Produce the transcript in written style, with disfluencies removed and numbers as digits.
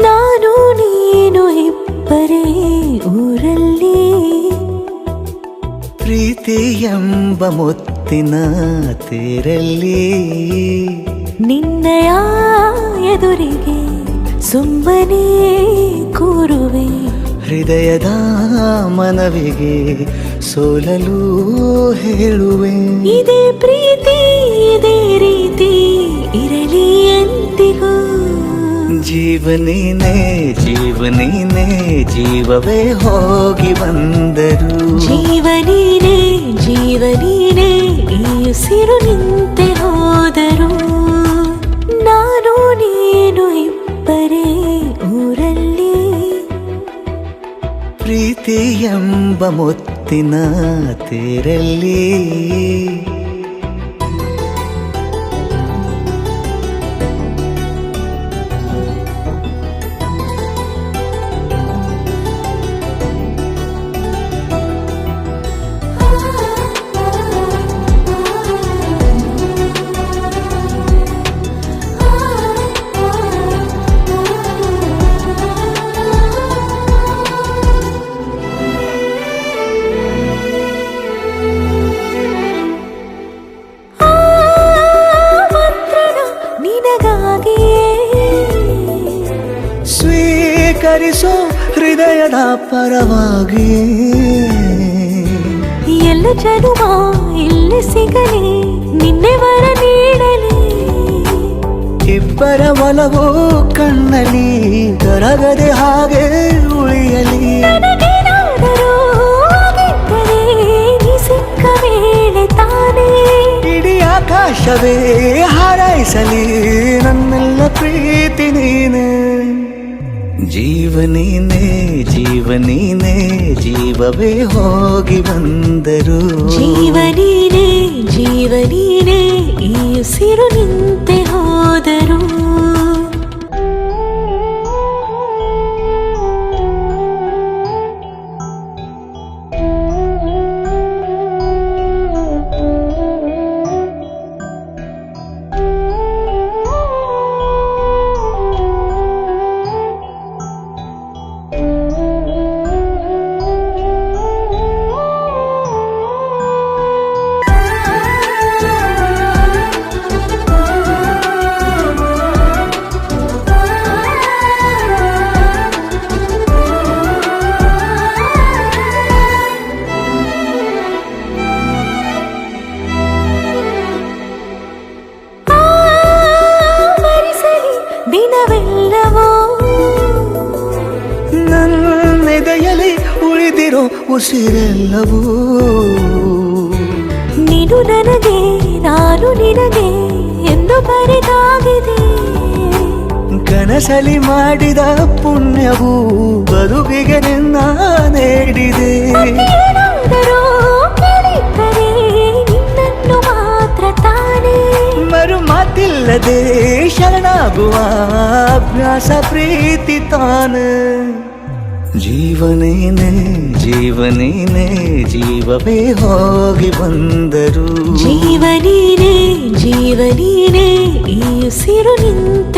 ನಾನು ನೀನು ಇಬ್ಬರೇ ಊರಲ್ಲಿ, ಪ್ರೀತಿ ಎಂಬ ಮುತ್ತಿನ ತೇರಲ್ಲಿ, ನಿನ್ನಯ ಎದುರಿಗೆ ಸುಮ್ಮನೆ ಕೂರುವೆ, ಹೃದಯದ ಮನವಿಗೆ ಸೋಲಲು ಹೇಳುವೆ. ಇದೇ ಪ್ರೀತಿ ಇದೇ ರೀತಿ ಇರಲಿ ಎಂದಿಗೂ. ಜೀವನೇನೆ ಜೀವನೇನೆ ಜೀವವೇ ಹೋಗಿ ಬಂದರು, ಜೀವನೀನೇ ಜೀವನೀನೇ ಈ ಉಸಿರು ನಿಂತೆ ಹೋದರು. ನಾನು ನೀನು ಇಬ್ಬರೇ ಊರಲ್ಲಿ, ಪ್ರೀತಿ ಎಂಬ ಮುತ್ತಿನ ತೇರಲ್ಲಿ. ಸ್ವೀಕರಿಸೋ ಹೃದಯದ ಪರವಾಗಿ, ಎಲ್ಲ ಜನುಮ ಇಲ್ಲಿ ಸಿಗಲಿ ನಿನ್ನೆ ವರ ನೀಡಲಿ. ಇಬ್ಬರ ಒಲವು ಕಣ್ಣಲ್ಲಿ ಕರಗದೆ ಹಾಗೆ ಉಳಿಯಲಿ. ನನಗೇನಾದರೂ ಆಗಿದ್ದರೆ ನೀ ಸಿಕ್ಕ ವೇಳೆ ತಾನೇ ಇಡೀ ಆಕಾಶವೇ ಹಾರೈಸಲಿ ನನ್ನೆಲ್ಲ ಪ್ರೀತಿ ನೀನೆ. ಜೀವನೀನೇ ಜೀವನೀನೇ ಜೀವವೇ ಹೋಗಿ ಬಂದರು, ಜೀವನೀನೇ ಜೀವನೀನೇ ಈ ಉಸಿರು ನಿಂತೆ ಹೋದರು. ದಿನವೆಲ್ಲವೋ ನನ್ನೆದೆಯಲ್ಲಿ ಉಳಿದಿರೋ ಉಸಿರೆಲ್ಲವೂ, ನೀನು ನನಗೆ ನಾನು ನಿನಗೆ ಎಂದು ಬರೆದಾಗಿದೆ. ಕನಸಲಿ ಮಾಡಿದ ಪುಣ್ಯವು ಬದುಕಿಗೆ ನಿನ್ನ ನೀಡಿದೆ. ಏನಾದರೂ ಕೇಳಿದ್ದರೆ ನಿನ್ನನ್ನು ಮಾತ್ರ ತಾನೇ, ಮರು ಮಾತಿಲ್ಲದೆ ಶರಣಾಗುವ ಅಭ್ಯಾಸ ಪ್ರೀತಿ ತಾನೆ. ಜೀವನೇನೆ ಜೀವನೇನೆ ಜೀವವೇ ಹೋಗಿ ಬಂದರು, ಜೀವನೀನೇ ಜೀವನೀನೇ ಈ ಉಸಿರು ನಿಂತ